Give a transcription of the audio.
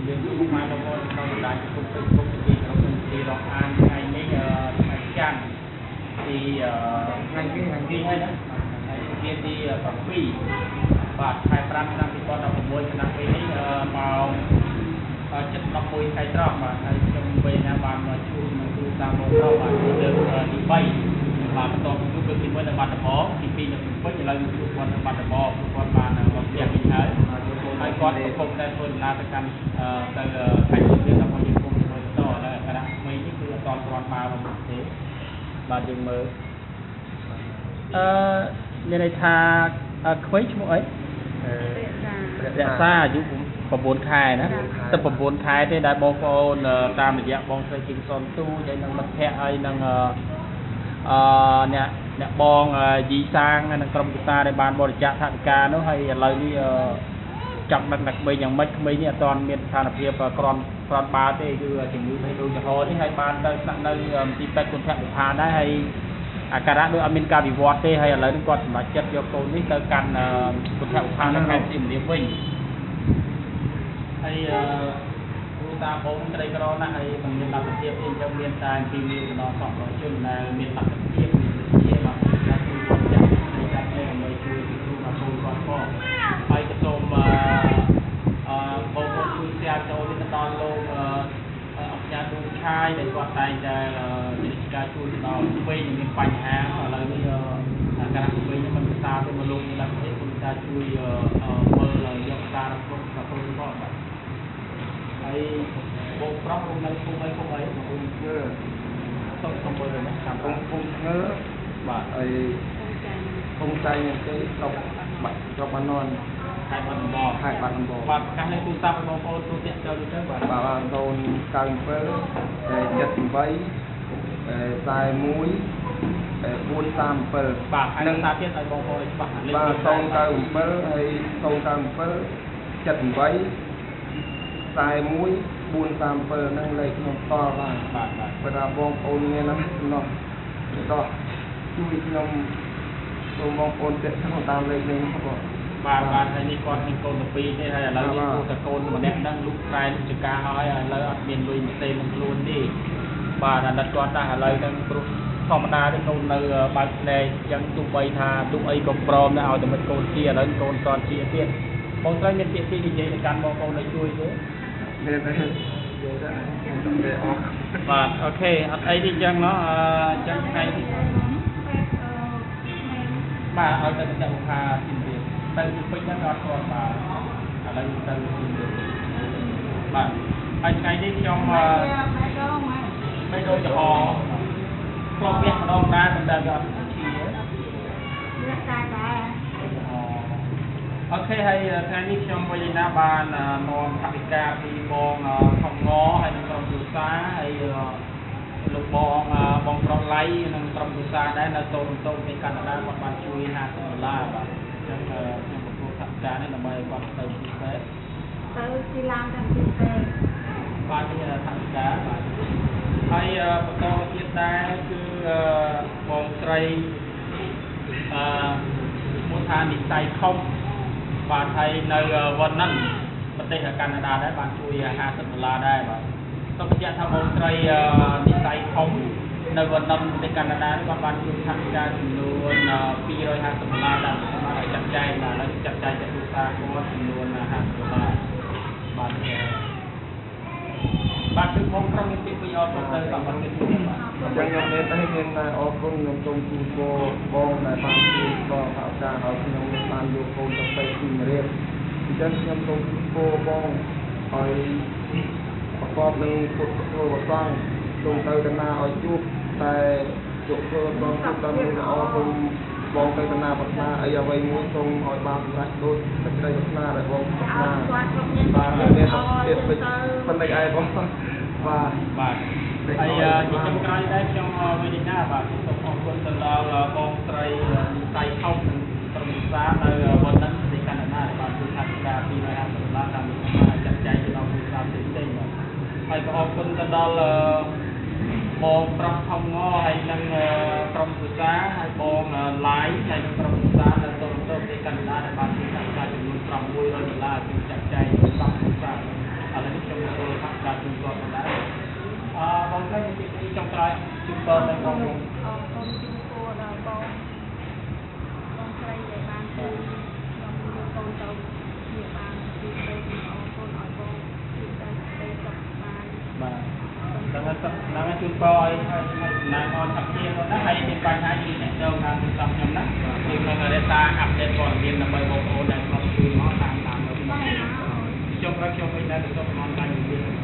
យើងជួបមកដល់ក្នុងបណ្ដាញFacebook ទីក្រុមទីរកអានថ្ងៃនេះថ្ងៃច័ន្ទទីថ្ងៃទីហើយណាថ្ងៃទី7បាទខែ5ឆ្នាំ2016ឆ្នាំពេលនេះមក7:11ខែត្រង់បាទហើយខ្ញុំពេលណាបានមកជួបនឹងគ្រូតាមបងប្រុសបាទលើកទី3បាទបន្តជួបលើកទី1នៅបាត់ដំបងទី2នៅភ្នំពេញឥឡូវជួបគាត់នៅបាត់ដំបងគាត់បានមកផ្ទះវិញហើយគាត់កំពុងតែធ្វើដំណើរទៅកាន់ទៅខេត្តសៀមរាបដើម្បីយើងគុំជាមួយបន្តហើយគណៈថ្មីនេះគឺអត់ទាន់គ្រាន់បើមកទេបាទយើងមើលមានន័យថាក្មេងឈ្មោះអីរក្សាអាយុ9ខែណាតែ9ខែទេដែលបងប្អូនតាមរយៈបងស្រីជីងសុនទូហើយនឹងមិត្តភ័ក្តិហើយនឹងអ្នកបងយីសាងនិងក្រុមគូសាដែលបានបរិច្ចាគថវិកានោះហើយឥឡូវនេះចង់ដឹកអ្នកក្មេងយ៉ាងម៉េចក្មេងនេះអត់ទាន់មានស្ថានភាពក្រាន់បើទេគឺជំងឺបេះដូងចំហនេះហើយបានទៅស្នាក់នៅទីពេទ្យគុណភៈវិផានដែរហើយអាការៈដូចអត់មានការវិវត្តទេហើយឥឡូវនេះគាត់សម្រេចចិត្តយកកូននេះទៅកាន់គុណភៈវិផាននៅខេត្តសៀមរាបវិញហើយគ្រូតាបងក្រីក្រណាស់ហើយមិនមានលទ្ធភាពទេអញ្ចឹងមានតែពីមានបណ្ដោះសក់របស់ជនដែលមានលទ្ធភាពជាបាទការជួយយកចាក់នៃការនេះដើម្បីជួយគ្រូមកចូលគាត់ផងហើយក៏សូមបងប្អូនជួយ share ចូលទៅដល់លោកអង្គការទូឆាយដែលគាត់តែងតែមានការជួយទៅដល់ពេញមានបញ្ហាឥឡូវនេះអាការៈពេញមិនផ្សារទេមកលោកមានលទ្ធភាពក្នុងការជួយមើលយកសាររបស់បងប្អូនផងបាទហើយបងប្រុសនៅភូមិអីភូមិឈើសុំមើលណាតាមភូមិឈើបាទហើយភូមិចៃនេះគឺស្រុកបាននន់ខេត្តបាត់ដំបងបាទប្រកាសនៅទូរស័ព្ទរបស់បងប្អូនទូទាក់ចូលទៅបាទ097 78 41 437បាទនឹងថាទៀតឲ្យបងប្អូនច្បាស់លេខបាទ097ហើយ097 78 41 437នឹងលេខខ្ញុំតបាទបើថាបងប្អូនមានណានោះដល់ជួយខ្ញុំសូមបងប្អូនទាក់ទងតាមលេខនេះបងបាទហើយនេះគាត់មានកូន12ទេហើយឥឡូវនេះគូតកូនម្នាក់ហ្នឹងលុកស្រែលុកចកាហើយឥឡូវអត់មានលុយផ្សេងនឹងខ្លួនទេបាទអាណិតគាត់ដែរឥឡូវហ្នឹងព្រោះធម្មតាទេកូននៅបើកភ្នែកអញ្ចឹងទោះបីថាទុកអីក៏ព្រមដែរឲ្យតែមិនកូនជាឥឡូវកូនតន់ជាទៀតបងស្រីមានពាក្យទីនិយាយទៅកាន់បងប្អូនឲ្យជួយទេមានទេបាទអូខេអត់អីទេអញ្ចឹងណោះអញ្ចឹងថ្ងៃនេះបាទឲ្យទៅកណ្ដាលខាទីទៅពេញហ្នឹងអត់ស្គាល់បាទឥឡូវទៅបាទហើយថ្ងៃនេះខ្ញុំមិនដូចចំហខ្លងវាម្ដងដែរមិនដែលវាអត់ជាវាតែដែរអូខេហើយថ្ងៃនេះខ្ញុំវិញ្ញាណាបាននាំថវិកាពីបងខំងហើយនិងក្រុមគ្រួសារហើយលោកបងប្រុសឡៃនិងក្រុមគ្រួសារដែរនៅតូនពីកាណាដាគាត់បានជួយ$50បាទខ្ញុំប្រគល់ថវិកានេះដើម្បីឲ្យគាត់ទៅទីពេទ្យទៅទីឡានទាំងទីពេទ្យបាទនេះថវិកាបាទហើយបន្តទៀតដែរគឺបងស្រីឈ្មោះថានិស័យខុំបាទហើយនៅវ៉ាន់ណាន់ប្រទេសកាណាដាដែរបានជួយ$50ដែរបាទសូមបញ្ជាក់ថាបងស្រីនិស័យខុំនៅវ៉ាន់ណាន់ប្រទេសកាណាដានេះបានជួយថវិកាចំនួន$250ដែរសម្រាប់ចាត់ចែងបាទហើយចាត់ចែងទៅគ្រួសារគាត់ចំនួន$50បាទគឺបងប្រុសមានពាក្យពីអរគុណទៅសម្រាប់ទៀតបាទអញ្ចឹងខ្ញុំមានអរគុណខ្ញុំសូមជូនពរបងដែលបានជួយបងថវិកាឲ្យខ្ញុំបានយកកូនទៅពេទ្យទីរៀបអញ្ចឹងខ្ញុំសូមជូនពរបងឲ្យប្រកបនឹងពុទ្ធធម៌ប្រសង់សូមទៅតាឲ្យជួបតែជោគជ័យបងជួបតាមនឹងល្អសូមបងទៅតាប្រាថ្នាអីអ្វីមួយសូមឲ្យបានសម្រេចដូចសេចក្តីប្រាថ្នាដែលបងប្រាថ្នាបាទមានទៀតប៉ុន្តែឯងបងបាទហើយជាចុងក្រោយដែរខ្ញុំវិញ្ញាណាបាទសូមអរគុណទៅដល់បងស្រីនិស័យខុសនិងក្រុមគ្រួសារនៅវ៉ាន់ណាន់ប្រទេសកាណាដាដែលបានជួយថវិកា$250តាមមួយចាត់ចែងទៅដល់គ្រួសារផ្សេងៗហើយក៏អរគុណទៅដល់បងប្រុសខំងហើយនិងក្រុមគ្រួសារហើយបងឡាយហើយនិងក្រុមគ្រួសារនៅតូនប្រទេសកាណាដាដែលបានជួយថវិកាចំនួន$600ជួយចាត់ចែងដល់គ្រួសារ จุดต่อในกองลง con chim cô là con trai để ban từ con tàu nhiều ban từ đây con ở con từ đây tập ban បាទដល់ជូនពរឲ្យណាអត់ថាជាគាត់ណាហើយមានបញ្ហាជាអ្នកចូលតាមទូរស័ព្ទខ្ញុំណាគឺក្នុងរេតាអាប់ដេតព័ត៌មានដើម្បីបងប្អូនដែលគាត់ជួយមកតាមនៅខ្ញុំវិញដែរទៅចូលមកតាមនិយាយ